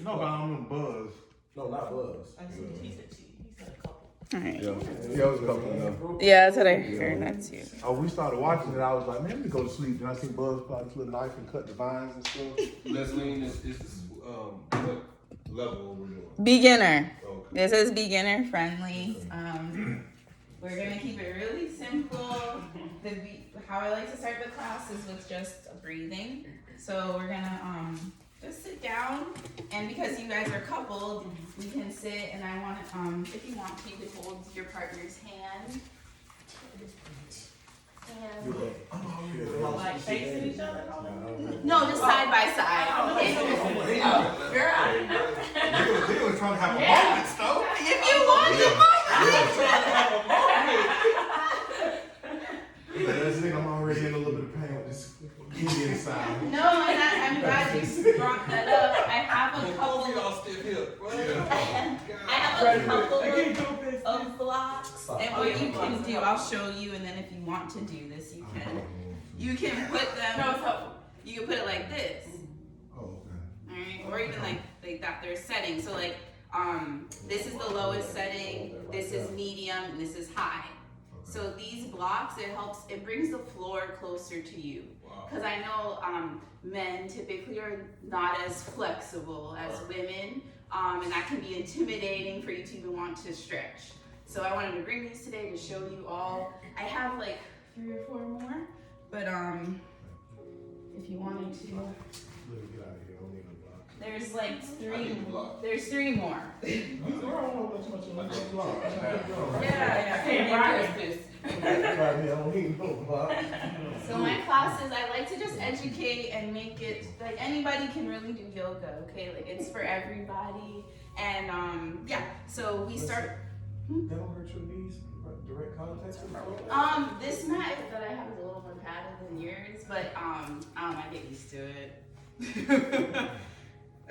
No, but I'm Buzz. No, not Buzz. He said a couple. All right. Yeah, it was a couple of them. Yeah, that's what I heard. That's you. Oh, we started watching it. I was like, man, let me go to sleep. And I see Buzz pull out this little knife and cut the vines and stuff. Leslie, what level we're doing? Beginner. Okay. This is beginner friendly. We're gonna keep it really simple. How I like to start the class is with just breathing. So we're gonna just sit down, and because you guys are coupled, we can sit. And I want if you want to, you could hold your partner's hand. Like facing each other? No, just side by side. Girl, They was trying to have a moment, though. If you want the Leslie, I'm already in a little bit of pain with this Indian side. No, and I'm glad you brought that up. I have a couple. Y'all still here. I have a couple of blocks, and what you can do, I'll show you, and then if you want to do this, you can. You can put them. No, it's helpful. You can put it like this, Oh, okay. all right, or even like that. There's settings. So like, this is the lowest setting. This is medium, and this is high. So these blocks, it brings the floor closer to you. Because I know men typically are not as flexible as women, and that can be intimidating for you to even want to stretch. So I wanted to bring these today to show you all. I have like 3 or 4 more, but if you wanted to, Let me get out of here. I don't need no block. there's like 3. There's 3 more. Yeah, can't ride this. I don't need no block. So my classes, I like to just educate and make it like anybody can really do yoga, okay? Like it's for everybody. And yeah, so we start. That don't hurt your knees? Direct contact? This mat that I have is a little more padded than yours, but I get used to it.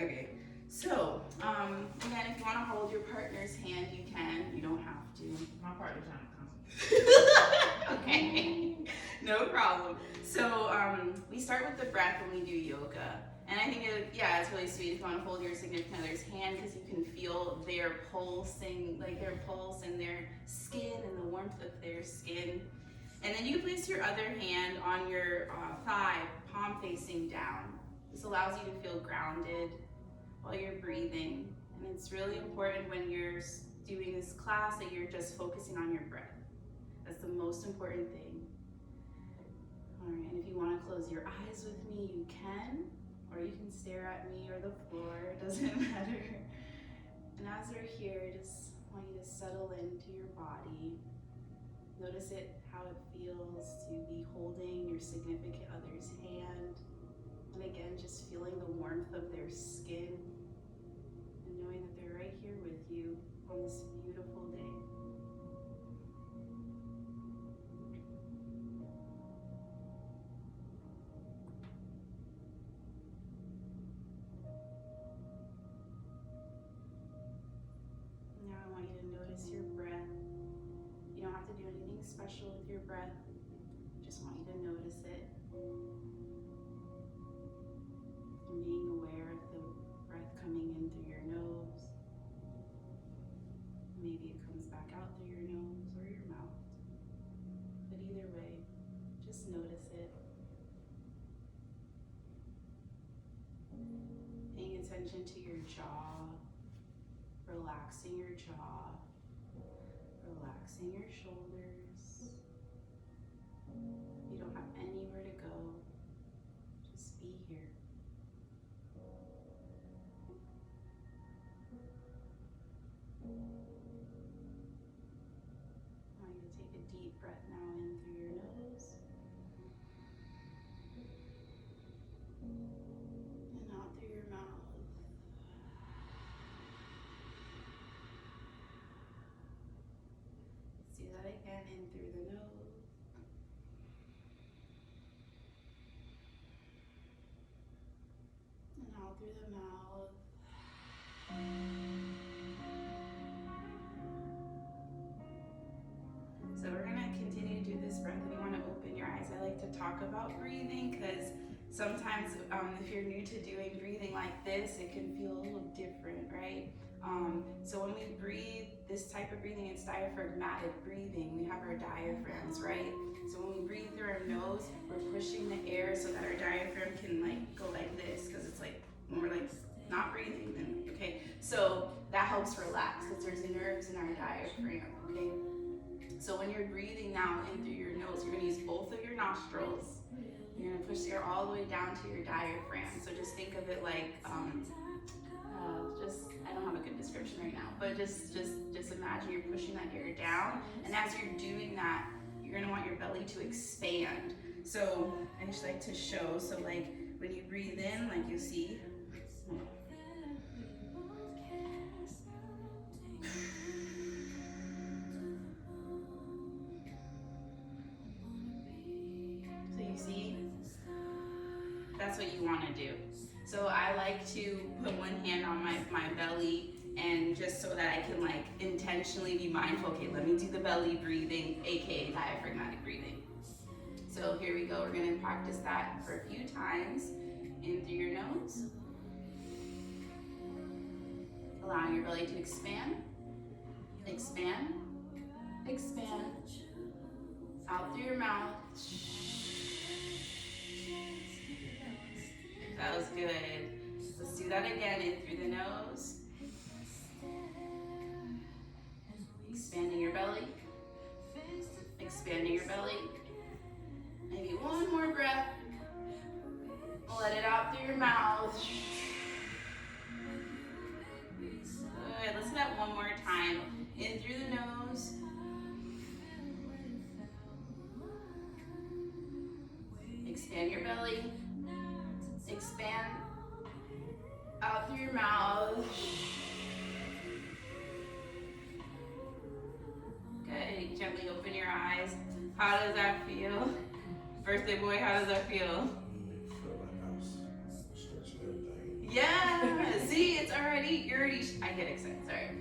Okay. So, again, if you want to hold your partner's hand, you can. You don't have to. My partner's trying to concentrate. Okay, no problem. So we start with the breath when we do yoga. And I think, it's really sweet if you want to hold your significant other's hand because you can feel their pulsing, like their pulse and their skin and the warmth of their skin. And then you can place your other hand on your thigh, palm facing down. This allows you to feel grounded while you're breathing. And it's really important when you're doing this class that you're just focusing on your breath. That's the most important thing. All right, and if you want to close your eyes with me, you can, or you can stare at me or the floor, it doesn't matter. And as you're here, just want you to settle into your body. Notice how it feels to be holding your significant other's hand. And again, just feeling the warmth of their skin and knowing that they're right here with you on this beautiful day. Now I want you to notice your breath. You don't have to do anything special with your breath. Just want you to notice it. And being aware of the breath coming in through your nose. Maybe it comes back out through your nose or your mouth. But either way, just notice it. Paying attention to your jaw, relaxing your jaw, relaxing your shoulders. You don't have anywhere to go. Just be here. I want you to take a deep breath now in through your nose and out through your mouth. Let's do that again, in through the nose and out through the mouth. So we're gonna continue to do this breath. If you want to open your eyes, I like to talk about breathing because sometimes if you're new to doing breathing like this, it can feel a little So when we breathe, this type of breathing, it's diaphragmatic breathing. We have our diaphragms, right? So when we breathe through our nose, we're pushing the air so that our diaphragm can like go like this, because it's like when we're like not breathing, then okay. So that helps relax because there's nerves in our diaphragm, okay? So when you're breathing now in through your nose, you're gonna use both of your nostrils. You're gonna push the air all the way down to your diaphragm. So just think of it like, I don't have a good description right now, but just imagine you're pushing that air down, and as you're doing that, you're gonna want your belly to expand. So I just like to show, so like when you breathe in, like you see, so you see, that's what you wanna do. So I like to put one hand on my belly, and just so that I can like intentionally be mindful, okay, let me do the belly breathing, aka diaphragmatic breathing. So here we go, we're gonna practice that for a few times. In through your nose. Allowing your belly to expand, expand, expand. Out through your mouth. That was good. Let's do that again, in through the nose. Expanding your belly. Expanding your belly. Maybe one more breath. Let it out through your mouth. Good. Let's do that one more time. In through the nose. Expand your belly. Expand out through your mouth. Good. Gently open your eyes. How does that feel? Birthday boy, how does that feel? Yeah, see, it's already, I get excited, sorry.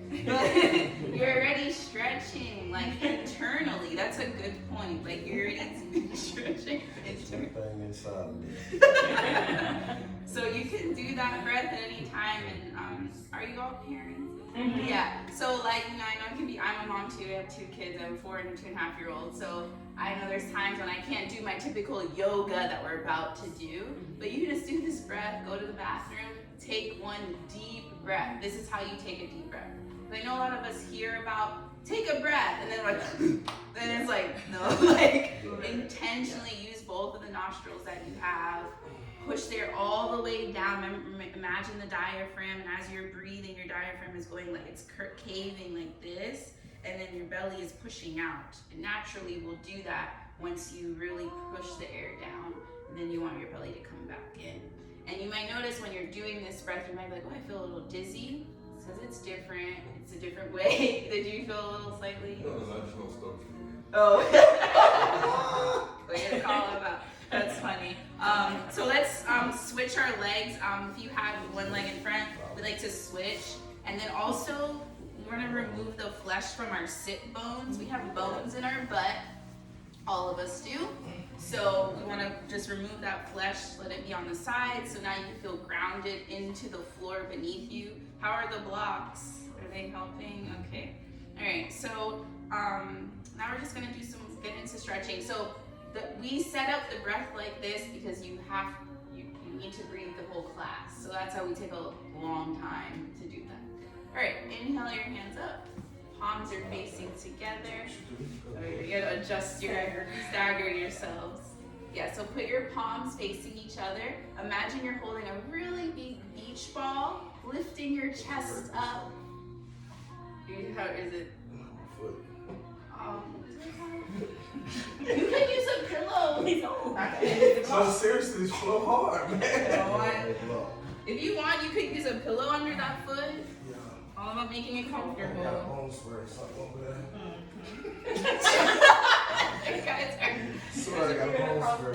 You're already stretching, like, internally. That's a good point. Like, you're already stretching internally. So you can do that breath at any time. And are you all parents? Mm-hmm. Yeah. So, like, you know, I know it can be, I'm a mom too. I have 2 kids. I have a 4 and a 2.5-year-old. So I know there's times when I can't do my typical yoga that we're about to do. But you can just do this breath, go to the bathroom, take one deep breath. This is how you take a deep breath. I know a lot of us hear about take a breath, and then like, then it's like, no, like intentionally use both of the nostrils that you have. Push the air all the way down. Imagine the diaphragm, and as you're breathing, your diaphragm is going like it's caving like this, and then your belly is pushing out. It naturally will do that once you really push the air down, and then you want your belly to come back in. And you might notice when you're doing this breath, you might be like, oh, I feel a little dizzy. It's because it's different. It's a different way. Did you feel a little slightly? No, I just don't stop feeling. Oh. Way to call him out. That's funny. So let's switch our legs. If you have one leg in front, we like to switch. And then also, we're gonna remove the flesh from our sit bones. We have bones in our butt. All of us do. So we wanna just remove that flesh, let it be on the side. So now you can feel grounded into the floor beneath you. How are the blocks? Are they helping? Okay. All right, so now we're just gonna do get into stretching. So we set up the breath like this because you need to breathe the whole class. So that's how we take a long time to do that. All right, inhale your hands up. Palms are facing together. You gotta adjust stagger yourselves. Yeah, so put your palms facing each other. Imagine you're holding a really big beach ball, lifting your chest up. How is it? You can use a pillow. No, seriously, it's so hard, man. If you want, you could use a pillow under that foot. Yeah. All about making it comfortable. I got a bone spur or something over there. You guys are. Sorry, I got a bone spur.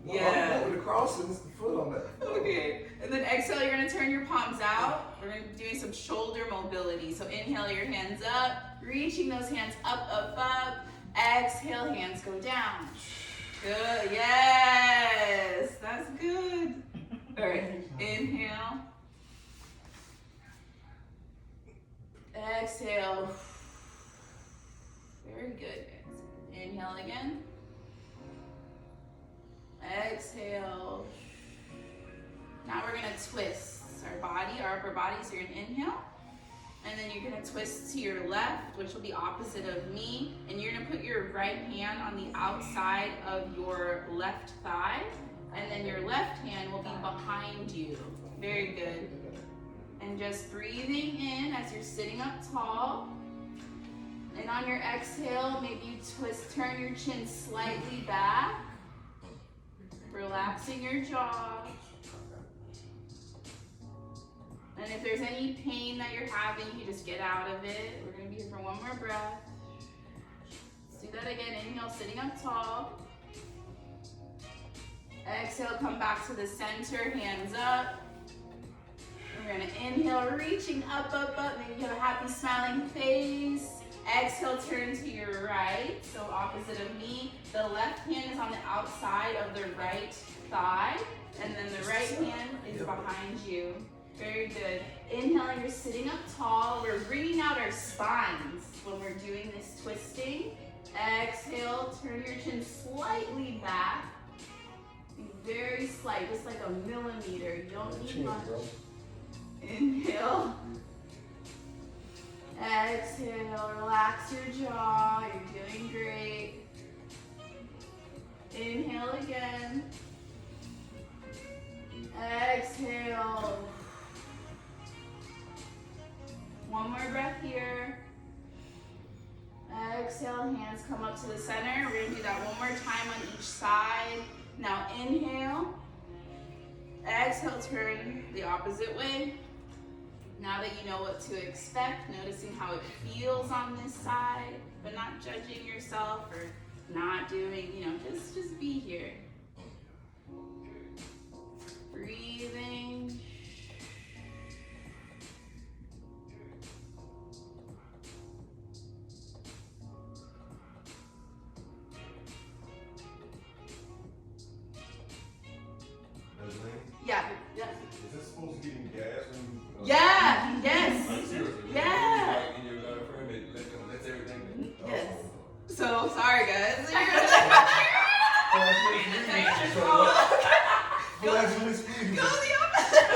Yeah. With the crossing, it's the foot on that. Okay. And then exhale, you're gonna turn your palms out. We're gonna be doing some shoulder mobility. So inhale your hands up, reaching those hands up, up, up. Exhale, hands go down. Good. Yes. That's good. All right. Inhale. Exhale. Very good, guys. Inhale again. Exhale. Now we're gonna twist our body, our upper body. So you're gonna inhale, and then you're gonna twist to your left, which will be opposite of me. And you're gonna put your right hand on the outside of your left thigh, and then your left hand will be behind you. Very good. And just breathing in as you're sitting up tall. And on your exhale, maybe you turn your chin slightly back, relaxing your jaw. And if there's any pain that you're having, you just get out of it. We're gonna be here for one more breath. Let's do that again. Inhale, sitting up tall. Exhale, come back to the center, hands up. We're gonna inhale, reaching up, up, up. Maybe you have a happy smiling face. Exhale, turn to your right, so opposite of me. The left hand is on the outside of the right thigh, and then the right hand is behind you. Very good. Inhaling, you're sitting up tall. We're bringing out our spines when we're doing this twisting. Exhale, turn your chin slightly back. Be very slight, just like a millimeter. You don't need much. Inhale. Exhale, relax your jaw. You're doing great. Inhale again. Exhale. One more breath here. Exhale, hands come up to the center. We're gonna do that one more time on each side. Now inhale. Exhale, turn the opposite way. Now that you know what to expect, noticing how it feels on this side, but not judging yourself or not doing, just be here. Breathing. Yeah. Is this supposed to give you gas when you? Yeah. Yes. Are you serious? Yeah. Like in your diaphragm, it lets everything. Yes. So sorry, guys. Go the opposite.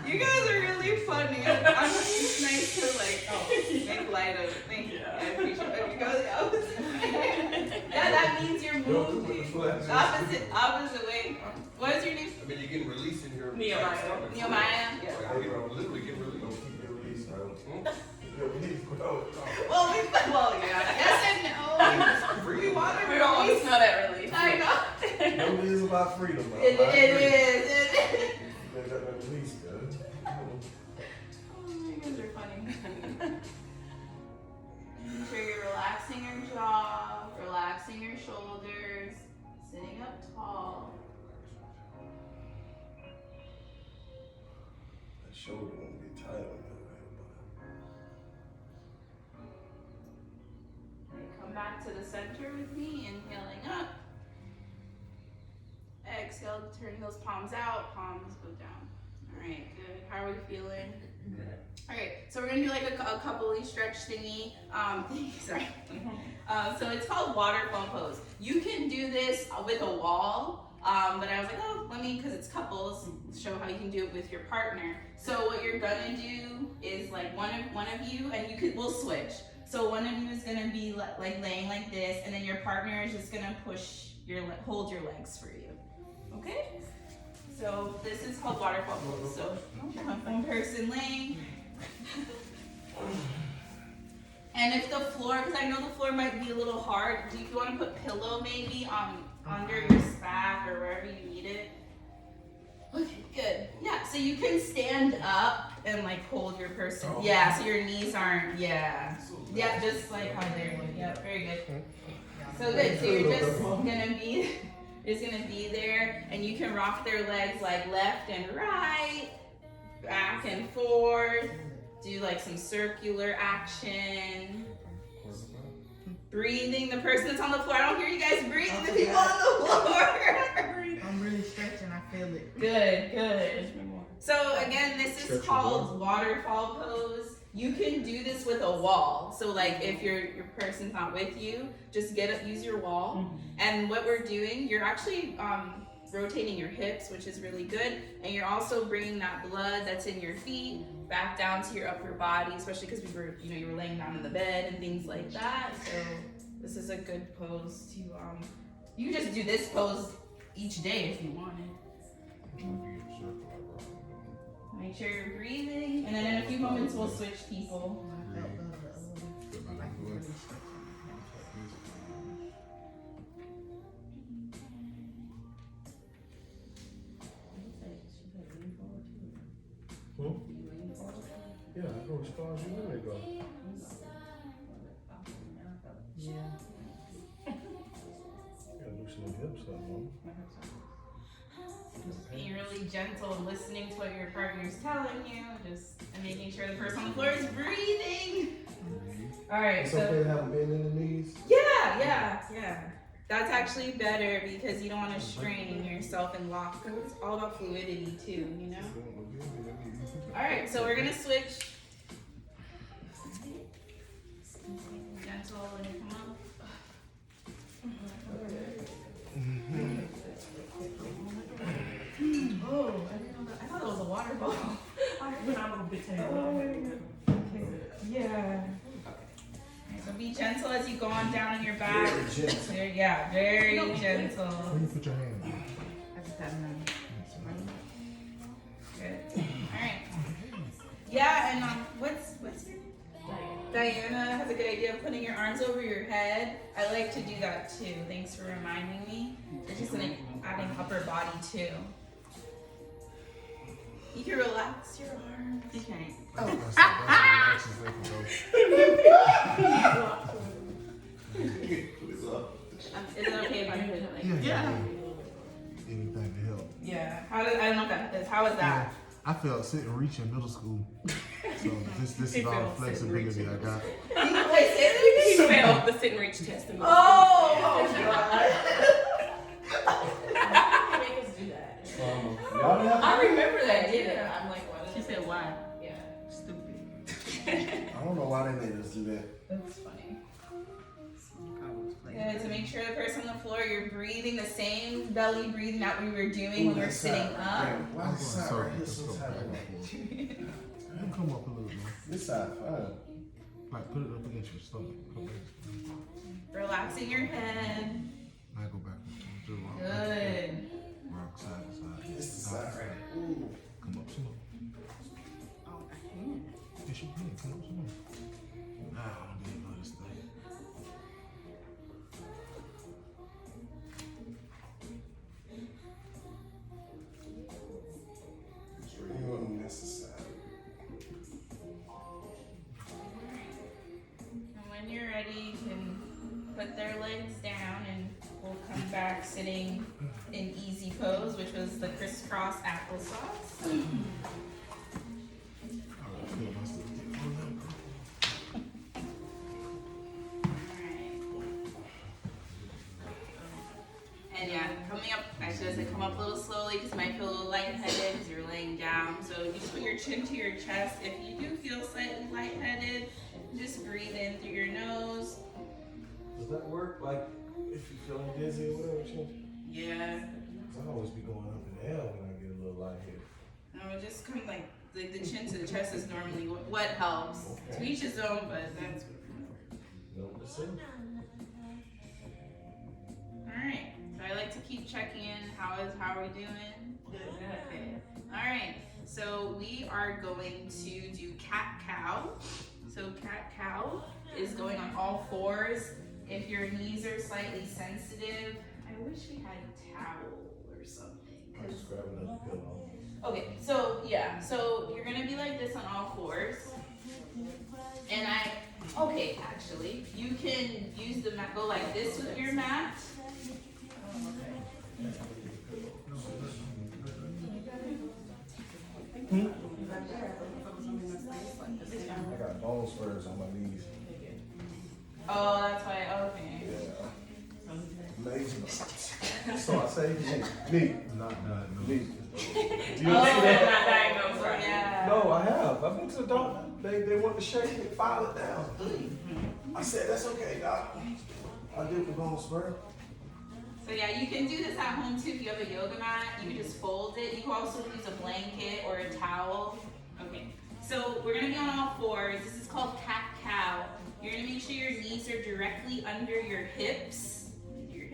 You guys are really funny. I'm it's nice to make light of it. Thank you. I appreciate it. You go the opposite way. Yeah, that means you're moving. Opposite way. What is your name? I mean, you're getting released in your. Nehemiah. Nehemiah. Like, you're literally getting released. Well, yeah. Yes and no. We want to We always smell that relief. I know. No, it is about freedom. It is. They got that release, good. Oh, you guys are funny. Make sure you're relaxing your jaw, relaxing your shoulders, sitting up tall. That shoulder won't be tight on that Come back to the center with me, inhaling up. Exhale, turn those palms out, palms go down. All right, good. How are we feeling? All right, so we're gonna do like a couple-y stretch thingy. Sorry. So it's called waterfall pose. You can do this with a wall, but I was like, because it's couples, show how you can do it with your partner. So what you're gonna do is like one of you, and we'll switch. So one of you is gonna be like laying like this, and then your partner is just gonna hold your legs for you. Okay? So this is called waterfall pose. So one person laying. And if the floor, because I know the floor might be a little hard, if you want to put pillow maybe under your back or wherever you need it. Okay, good. Yeah, so you can stand up and like hold your person. Yeah, so your knees aren't, yeah, just like how they're, yeah, very good. So good, so you're just gonna be there, and you can rock their legs like left and right, back and forth, do like some circular action. Breathing, the person that's on the floor. I don't hear you guys breathing, the people on the floor. I'm really stretching, I feel it. Good. So again, this Stretch is your called waterfall pose. You can do this with a wall. So like if your person's not with you, just use your wall. And what we're doing, you're actually rotating your hips, which is really good. And you're also bringing that blood that's in your feet back down to your upper body, especially because you were laying down in the bed and things like that. So this is a good pose to, you can just do this pose each day if you wanted. Make sure you're breathing, and then in a few moments we'll switch people. Yeah, I go as far as you want to go. Yeah, loosen them hips up, man. Just being really gentle and listening to what your partner's telling you, and making sure the person on the floor is breathing. All right, It's so okay to have them bend in the knees. yeah. That's actually better because you don't want to strain yourself and lock. It's all about fluidity too, you know? All right, so we're gonna switch. Gentle when you come up. Oh, I didn't know that. I thought it was a water ball. When I'm a bit Yeah. So be gentle as you go on down in your back. Very gentle. Very gentle. Where you put your hand? Good. All right. Yeah, and what's your name? Diana has a good idea of putting your arms over your head. I like to do that too. Thanks for reminding me. It's just adding upper body too. You can relax your arms. You can. Is it okay if I put it like Yeah. Anything to help. Yeah. I don't know if that is. How is that? I felt sit and reach in middle school. So this is all the flexibility I got. He failed the sit and reach test. Oh God. Make us do that. Y'all didn't have to. I remember that, didn't it? I'm like, what? She said, why? Yeah. Stupid. I don't know why they made us do that. That's funny. Good, to make sure the person on the floor, you're breathing the same belly breathing that we were doing when we were sitting up. Damn, why I'm is this going side right here circle. so Let's go tight? back. You can come up a little more. This side, fine. Like put it up against your stomach. Come back. Relaxing your head. Now go back. Do rock. Good. Rock side to side. This the side right. Ooh. Come up some more. Oh, I can. Yes, you can. Come up some more. Now I'm getting good this thing. Unnecessary. And when you're ready, you can put their legs down and we'll come back sitting in easy pose, which was the crisscross applesauce. All right, feel myself. And yeah, coming up, I should have said come up a little slowly because you might feel a little lightheaded because you're laying down. So you just put your chin to your chest. If you do feel slightly lightheaded, just breathe in through your nose. Does that work? Like, if you're feeling dizzy or whatever, change? Yeah. I always be going up and down when I get a little lightheaded. No, just come like the chin to the chest is normally what helps. To each his own, but that's No, listen. alright. So I like to keep checking in. How are we doing? Good. All right. So we are going to do cat cow. So cat cow is going on all fours. If your knees are slightly sensitive, I wish we had a towel or something. I just grab another pillow. Okay, so yeah, so you're gonna be like this on all fours. And actually, you can use the mat, go like this with your mat. I got bone spurs on my knees. Oh, that's why, okay. Yeah. Amazing. So I say, knee. Not Knee. Do you Oh, see not that? diagnosed, right? Yeah. No, I have. I've been to the doctor. They want to shake it, file it down. I said, that's okay, doc. I did the bone spur. So yeah, you can do this at home too. If you have a yoga mat, you can just fold it. You can also use a blanket or a towel. Okay, so we're gonna be on all fours. This is called cat-cow. You're gonna make sure your knees are directly under your hips. Make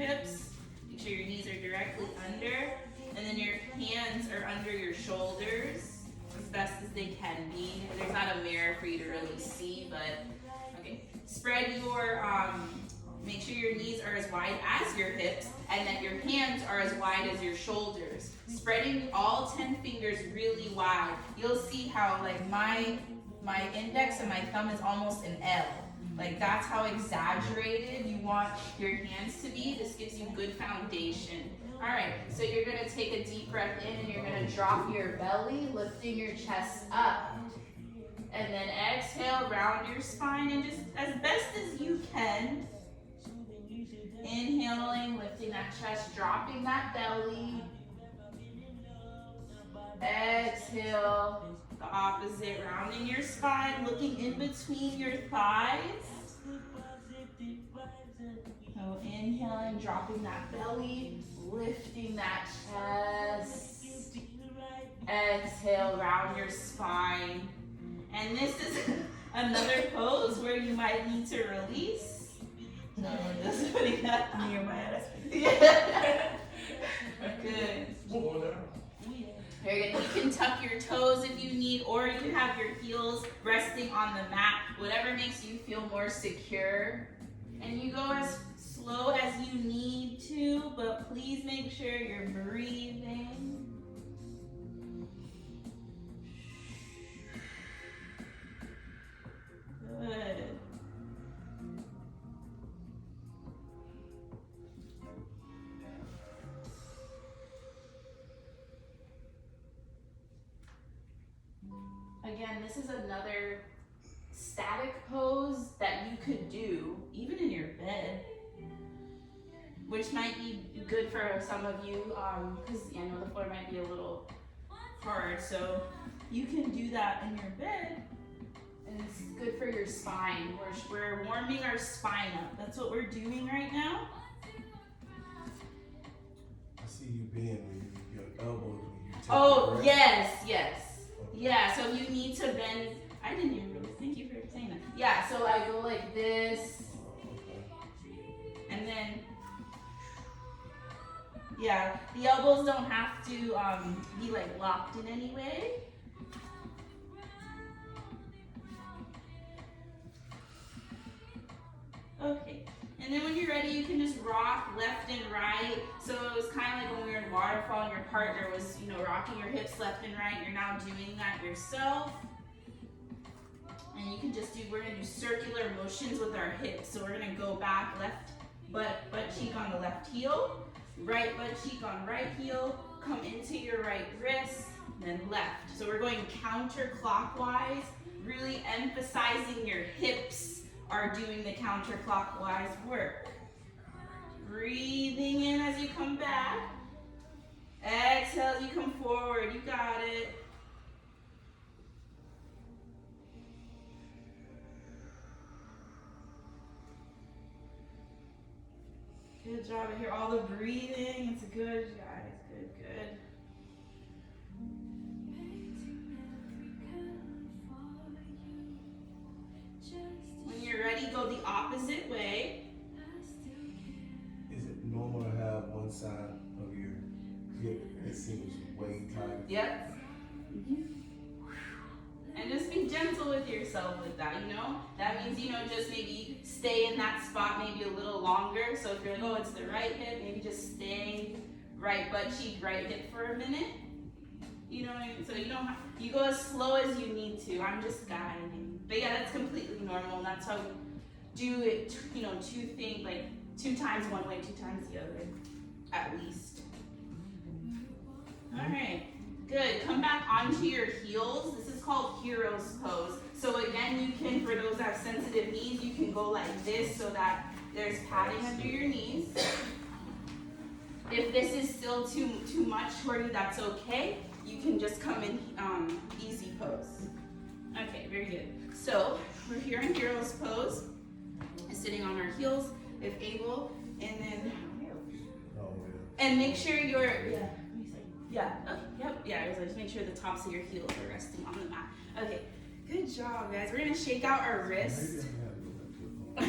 sure your knees are directly under. And then your hands are under your shoulders as best as they can be. There's not a mirror for you to really see, but okay. Spread your, make sure your knees are as wide as your hips and that your hands are as wide as your shoulders. Spreading all 10 fingers really wide. You'll see how like my index and my thumb is almost an L. Like that's how exaggerated you want your hands to be. This gives you good foundation. All right, so you're gonna take a deep breath in and you're gonna drop your belly, lifting your chest up. And then exhale, round your spine and just as best as you can. Inhaling, lifting that chest, dropping that belly. Exhale, the opposite, rounding your spine, looking in between your thighs. So inhaling, dropping that belly, lifting that chest. Exhale, round your spine. And this is another pose where you might need to release. No, just putting that near my ass. Yeah. Good. Very good. You can tuck your toes if you need, or you can have your heels resting on the mat, whatever makes you feel more secure. And you go as slow as you need to, but please make sure you're breathing. Good. Again, this is another static pose that you could do even in your bed, which might be good for some of you because I know the floor might be a little hard. So you can do that in your bed and it's good for your spine. We're warming our spine up. That's what we're doing right now. I see you bend with your elbows when you take Oh, the breath. yes. Yeah, so you need to bend. I didn't even really, thank you for saying that. Yeah, so I go like this, and then, yeah, the elbows don't have to be like locked in any way. Okay, and then when you're ready, you can just rock left and right. So it was kind of like when we were in waterfall and your partner was, rocking your hips left and right. You're now doing that yourself. And you can just we're gonna do circular motions with our hips. So we're gonna go back, left butt cheek on the left heel, right butt cheek on right heel, come into your right wrist, then left. So we're going counterclockwise, really emphasizing your hips are doing the counterclockwise work. Breathing in as you come back. Exhale as you come forward. You got it. Good job. I hear all the breathing. It's good, guys. Good. When you're ready, go the opposite way. Is it normal to have one side of your hip that seems way tight? Yep. And just be gentle with yourself with that, That means, just maybe stay in that spot maybe a little longer. So if you're like, oh, it's the right hip, maybe just stay right butt cheek, right hip for a minute. You know what I mean? So you go as slow as you need to. I'm just guiding. But yeah, that's completely normal. And that's how we do it, two times one way, 2 times the other, at least. All right. Good. Come back onto your heels. This is called hero's pose. So again, you can, for those that have sensitive knees, you can go like this so that there's padding under your knees. If this is still too much for you, that's okay. You can just come in easy pose. Okay, very good. So we're here in hero's pose, sitting on our heels if able, and then and make sure you're okay, just make sure the tops of your heels are resting on the mat. Okay, good job, guys. We're gonna shake out our wrists. Yeah,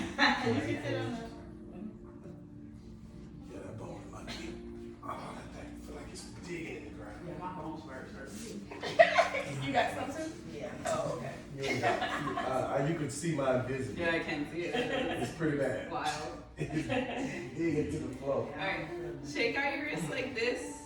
that bone in my knee. Oh, that thing feel like it's digging in the ground. Yeah, my bones hurt. You got something? Yeah. Oh, okay. You can see mine visibly. Yeah, I can see it. It's pretty bad. Wild. Dig into the floor. Alright, shake out your wrists like this.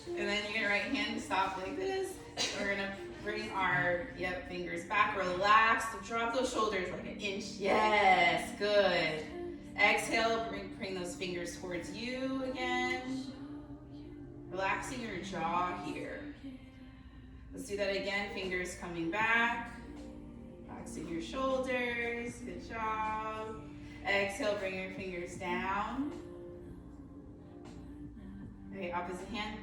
And then you're gonna right hand stop like this. We're gonna bring our fingers back. Relax. Drop those shoulders like an inch. Yes, good. Exhale, bring those fingers towards you again. Relaxing your jaw here. Let's do that again. Fingers coming back. Relaxing your shoulders. Good job. Exhale, bring your fingers down. Okay, opposite hand.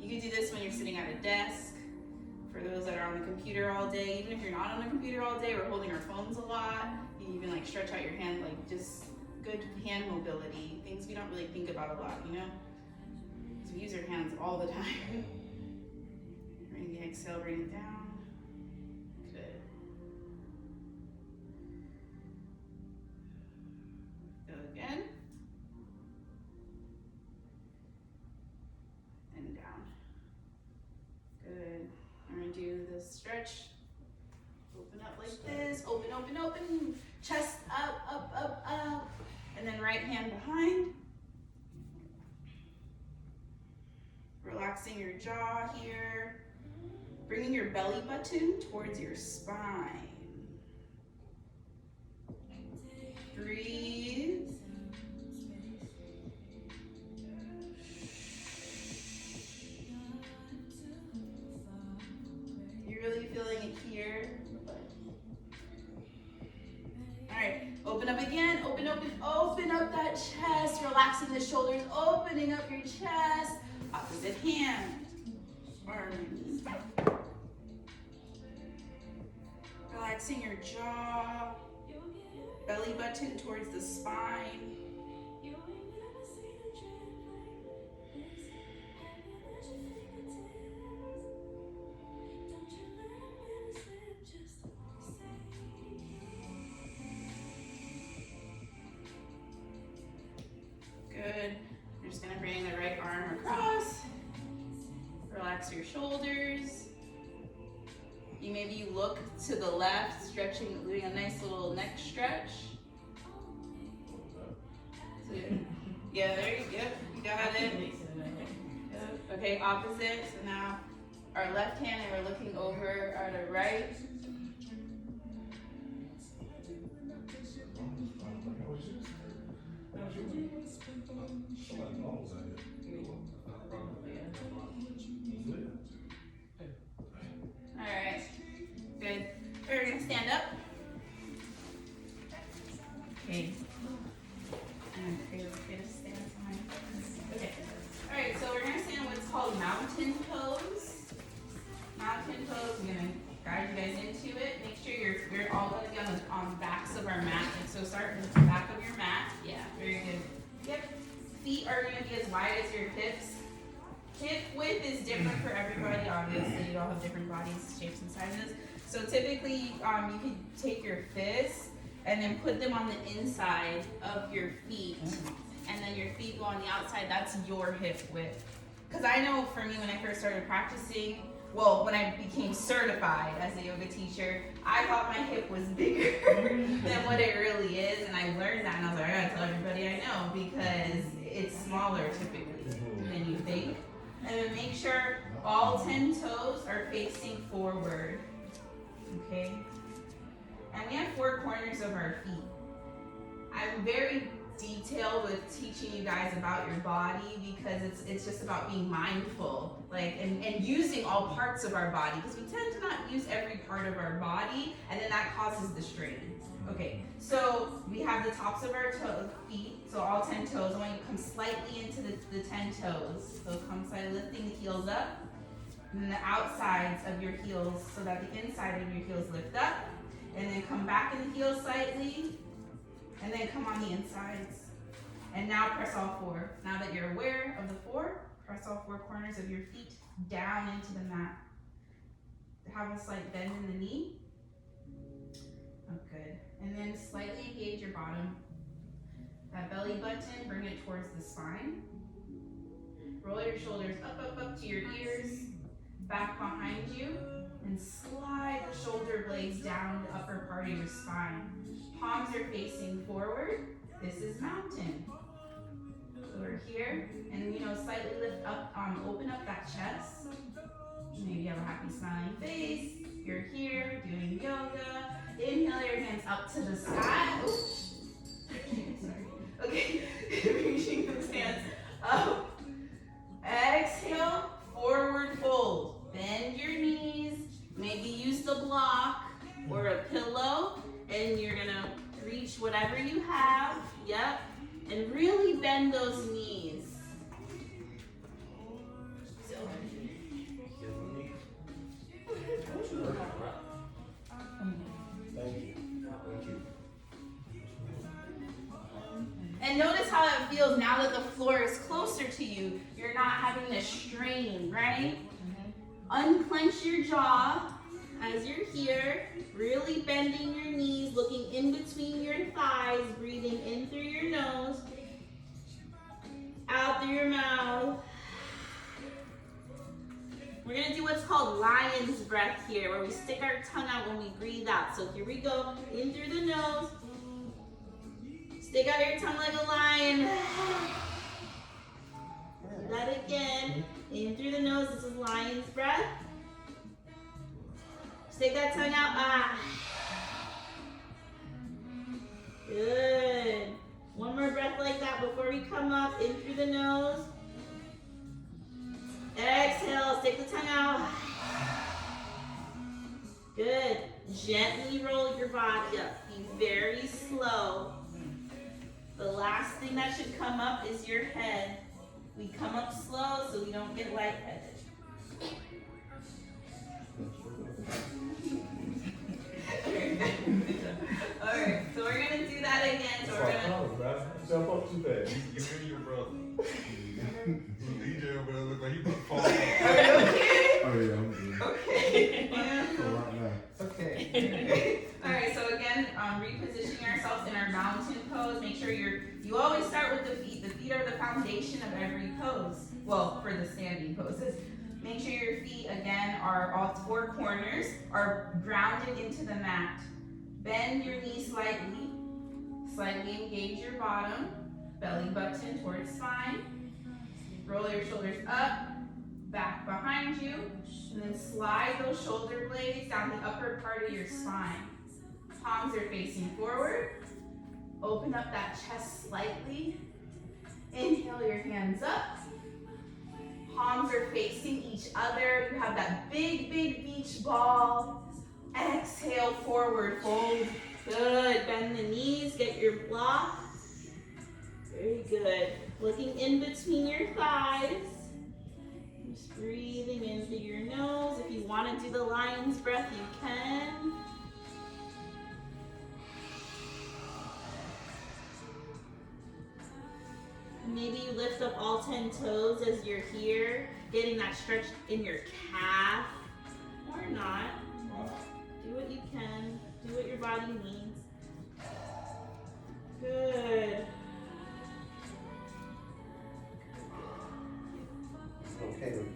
You can do this when you're sitting at a desk. For those that are on the computer all day, even if you're not on the computer all day, we're holding our phones a lot. You can even like stretch out your hand, like just good hand mobility. Things we don't really think about a lot, you know? Because we use our hands all the time. Bring the exhale, bring it down. Good. Go again. And down. Good. We're gonna do the stretch. Open up like this. Open, open, open. Chest up, up, up, up. And then right hand behind. Relaxing your jaw here. Bringing your belly button towards your spine. Breathe. You're really feeling it here. All right, open up again. Open up that chest. Relaxing the shoulders, opening up your chest. Opposite hand. Arms. Relaxing your jaw. Belly button towards the spine. Good. You're just gonna bring the right arm across. Relax your shoulders. You maybe look to the left, stretching, doing a nice little neck stretch. So, yeah, there you go. You got it. Yep. Okay, opposite. So now our left hand and we're looking over our right. Alright, good. We're gonna stand up. Okay. And create a stance behind. Okay. Alright, so we're gonna stand what's called mountain pose. Mountain pose, I'm gonna guide you guys into it. Make sure we're all gonna be on the backs of our mat. And so start with the back of your mat. Yeah, very good. Yep. Feet are gonna be as wide as your hips. Hip width is different for everybody, obviously. You all have different bodies, shapes, and sizes. So typically, you can take your fists and then put them on the inside of your feet. And then your feet go on the outside. That's your hip width. Because I know for me, when I first started practicing, well, when I became certified as a yoga teacher, I thought my hip was bigger than what it really is. And I learned that, and I was like, I gotta tell everybody I know, because it's smaller typically than you think. And then make sure all 10 toes are facing forward, okay? And we have 4 corners of our feet. I'm very detailed with teaching you guys about your body because it's just about being mindful, like and using all parts of our body because we tend to not use every part of our body, and then that causes the strain. Okay, so we have the tops of our feet, so all 10 toes. I want you to come slightly into the 10 toes. So come slightly lifting the heels up, and then the outsides of your heels so that the inside of your heels lift up, and then come back in the heels slightly, and then come on the insides. And now press all four. Now that you're aware of the four, press all four corners of your feet down into the mat. Have a slight bend in the knee. Oh, good. And then slightly engage your bottom. That belly button, bring it towards the spine. Roll your shoulders up, up, up to your ears, back behind you, and slide the shoulder blades down the upper part of your spine. Palms are facing forward. This is mountain. So we're here, and slightly lift up, open up that chest. Maybe you have a happy smiling face. You're here doing yoga. Inhale your hands up to the sky. Oops. Sorry. Okay, reaching those hands up. Exhale, forward fold. Bend your knees. Maybe use the block or a pillow, and you're gonna reach whatever you have. Yep. And really bend those knees. And notice how it feels now that the floor is closer to you. You're not having to strain, right? Unclench your jaw as you're here. Really bending your knees, looking in between your thighs, breathing in through your nose, out through your mouth. We're gonna do what's called lion's breath here, where we stick our tongue out when we breathe out. So here we go, in through the nose. Stick out your tongue like a lion. Do that again. In through the nose, this is lion's breath. Stick that tongue out. Ah. Good. One more breath like that before we come up. In through the nose. Exhale, stick the tongue out. Good. Gently roll your body up. Be very slow. The last thing that should come up is your head. We come up slow so we don't get lightheaded. Alright, so we're gonna do that again. So we're gonna Jump up too fast. You and your brother. DJ over there look like he about to fall off. Oh yeah, I'm good. Okay. Oh, right now. Okay. Alright, so again, repositioning ourselves in our mountain pose. Make sure you always start with the feet. The feet are the foundation of every pose. Well, for the standing poses. Make sure your feet, again, are all four corners, are grounded into the mat. Bend your knees slightly. Slightly engage your bottom. Belly button towards spine. Roll your shoulders up, back behind you, and then slide those shoulder blades down the upper part of your spine. Palms are facing forward. Open up that chest slightly. Inhale your hands up. Palms are facing each other. You have that big, big beach ball. Exhale, forward fold. Good. Bend the knees, get your block. Very good. Looking in between your thighs. Just breathing in through your nose. If you want to do the lion's breath, you can. Maybe you lift up all 10 toes as you're here, getting that stretch in your calf, or not. Do what you can, do what your body needs. Good. Okay, to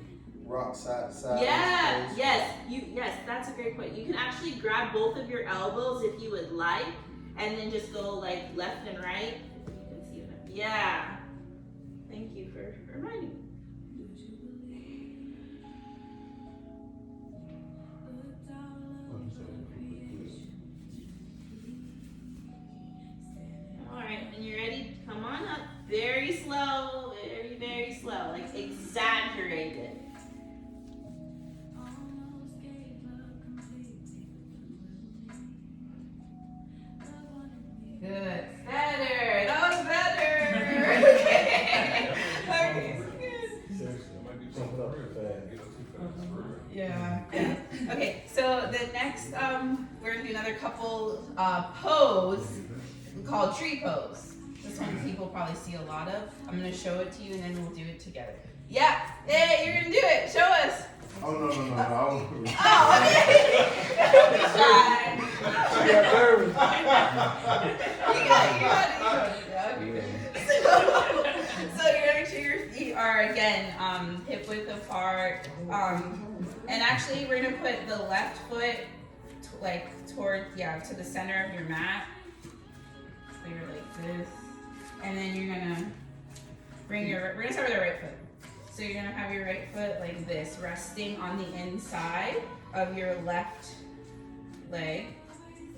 rock side to side. Yeah, yes, that's a great point. You can actually grab both of your elbows if you would like, and then just go like left and right. You can see them. Yeah. Thank you for reminding me. All right, when you're ready, come we're gonna do another couple pose called tree pose. This one people probably see a lot of. I'm gonna show it to you and then we'll do it together. Yeah, hey, you're gonna do it. Show us. Oh no. Oh, okay. Shy. She got nervous. You got it. So you're gonna make sure your feet are again hip width apart. And actually we're gonna put the left foot to the center of your mat. So you're like this. And then you're gonna we're gonna start with the right foot. So you're gonna have your right foot like this, resting on the inside of your left leg.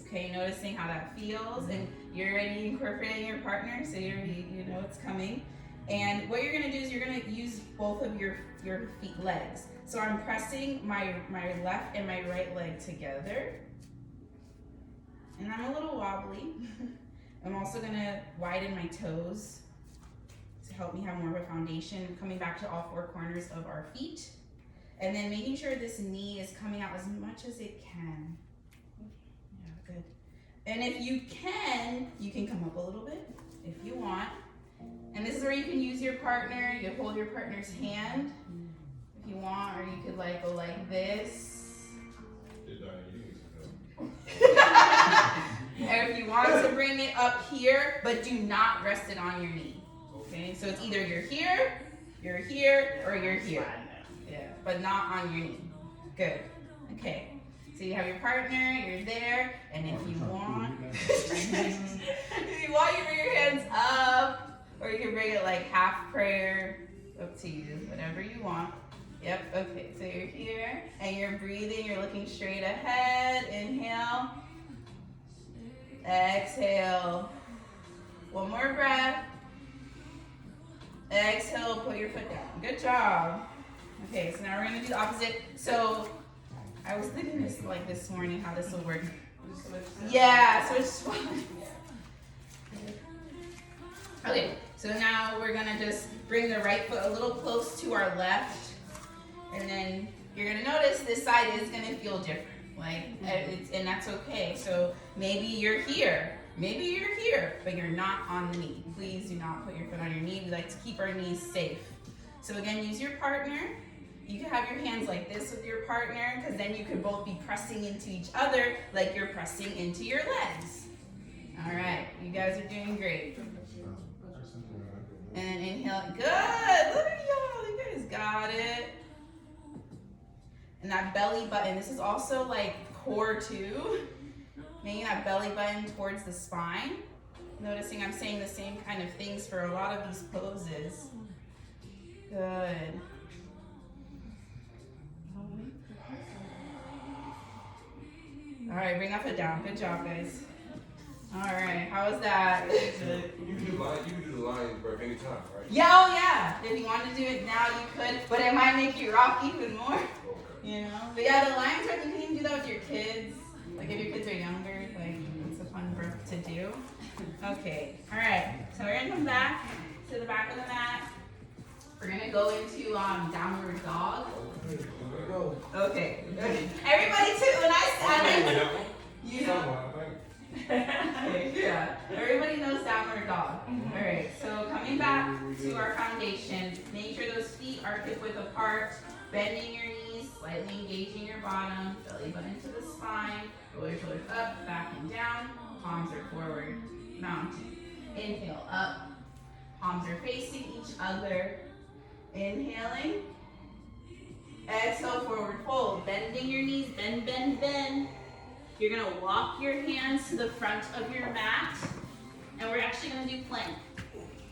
Okay, noticing how that feels, and you're already incorporating your partner, so you know it's coming. And what you're gonna do is you're gonna use both of your feet legs. So I'm pressing my left and my right leg together. And I'm a little wobbly. I'm also gonna widen my toes to help me have more of a foundation, coming back to all four corners of our feet. And then making sure this knee is coming out as much as it can. Yeah, good. And if you can come up a little bit if you want. And this is where you can use your partner. You hold your partner's hand if you want, or you could like go like this. Or if you want to bring it up here, but do not rest it on your knee. Okay, so it's either you're here, or you're here. Yeah, but not on your knee. Good. Okay. So you have your partner, you're there, and if you want, you bring your hands up, or you can bring it like half prayer, up to you, whatever you want. Yep, okay, so you're here, and you're breathing, you're looking straight ahead, inhale, exhale, one more breath, exhale, put your foot down, good job. Okay, so now we're gonna do the opposite. So I was thinking this morning how this will work. Yeah, switch. Okay, so now we're gonna just bring the right foot a little close to our left, and then you're gonna notice this side is gonna feel different, and that's okay. So maybe you're here, but you're not on the knee. Please do not put your foot on your knee. We like to keep our knees safe. So again, use your partner. You can have your hands like this with your partner, because then you can both be pressing into each other like you're pressing into your legs. All right, you guys are doing great. And inhale, good, look at y'all, you guys got it. And that belly button, this is also like core too. Making that belly button towards the spine. Noticing I'm saying the same kind of things for a lot of these poses. Good. All right, bring that foot down. Good job, guys. All right, how was that? You can do the lion birth anytime, right? Yeah, oh yeah. If you want to do it now, you could, but it might make you rock even more. Okay. You know? But yeah, the lion birth, you can do that with your kids. Like if your kids are younger, like it's a fun birth to do. Okay, all right. So we're gonna come back to the back of the mat. We're gonna go into downward dog. Okay. Everybody too. When I you know. Yeah. Everybody knows downward dog. All right. So coming back to our foundation, make sure those feet are hip width apart. Bending your knees, slightly engaging your bottom, belly button to the spine. Roll your shoulders up, back and down. Palms are forward, mountain. Inhale up. Palms are facing each other. Inhaling. Exhale, forward fold. Bending your knees, bend, bend, bend. You're gonna walk your hands to the front of your mat, and we're actually gonna do plank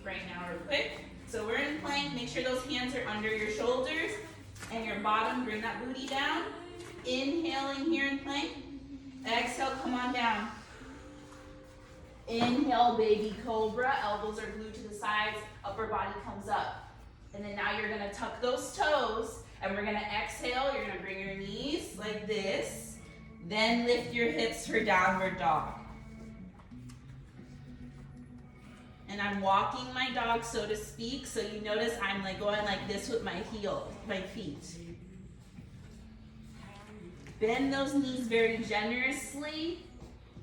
right now real quick. So we're in plank, make sure those hands are under your shoulders and your bottom, bring that booty down. Inhaling here in plank. Exhale, come on down. Inhale, baby cobra, elbows are glued to the sides, upper body comes up. And then now you're gonna tuck those toes, and we're gonna exhale, you're gonna bring your knees like this. Then lift your hips for downward dog. And I'm walking my dog, so to speak, so you notice I'm like going like this with my feet. Bend those knees very generously.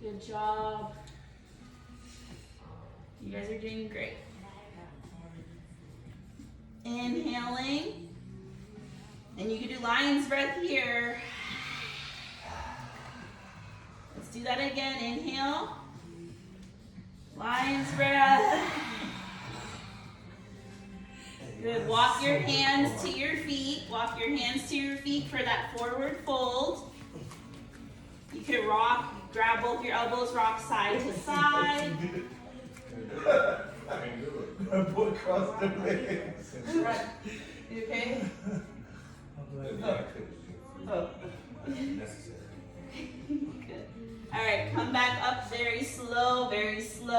Good job. You guys are doing great. Inhaling. And you can do lion's breath here. Let's do that again. Inhale. Lion's breath. Good. Walk your hands to your feet. Walk your hands to your feet for that forward fold. You can rock, grab both your elbows, rock side to side. Put across the legs. Right. You okay? Oh. Good. All right, come back up very slow, very slow.